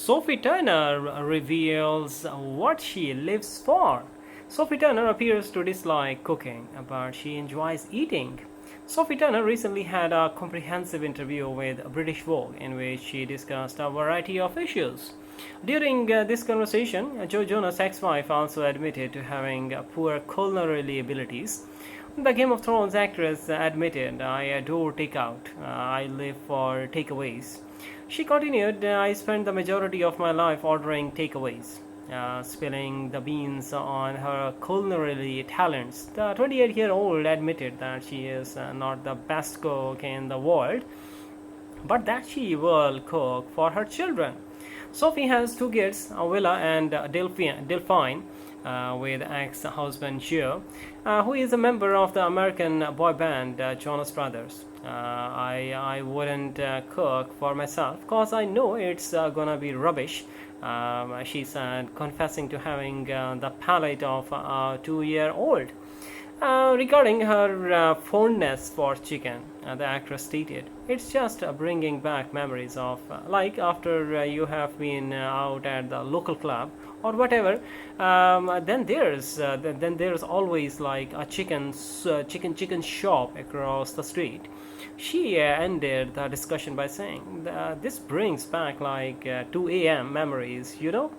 Sophie Turner reveals what she lives for. Sophie Turner appears to dislike cooking, but she enjoys eating. Sophie Turner recently had a comprehensive interview with British Vogue in which she discussed a variety of issues. During this conversation, Joe Jonas' ex-wife also admitted to having poor culinary abilities. The Game of Thrones actress admitted, I adore takeout. I live for takeaways. She continued, I spent the majority of my life ordering takeaways. Spilling the beans on her culinary talents, the 28-year-old admitted that she is not the best cook in the world, but that she will cook for her children. Sophie has two kids, Willa and Delphine, with ex-husband Joe, who is a member of the American boy band Jonas Brothers. I wouldn't cook for myself because I know it's gonna be rubbish, she said, confessing to having the palate of a 2-year-old. Regarding her fondness for chicken, the actress stated, "It's just bringing back memories of like after you have been out at the local club or whatever. Then there's always like a chicken shop across the street." She ended the discussion by saying, "This brings back like 2 a.m. memories, you know."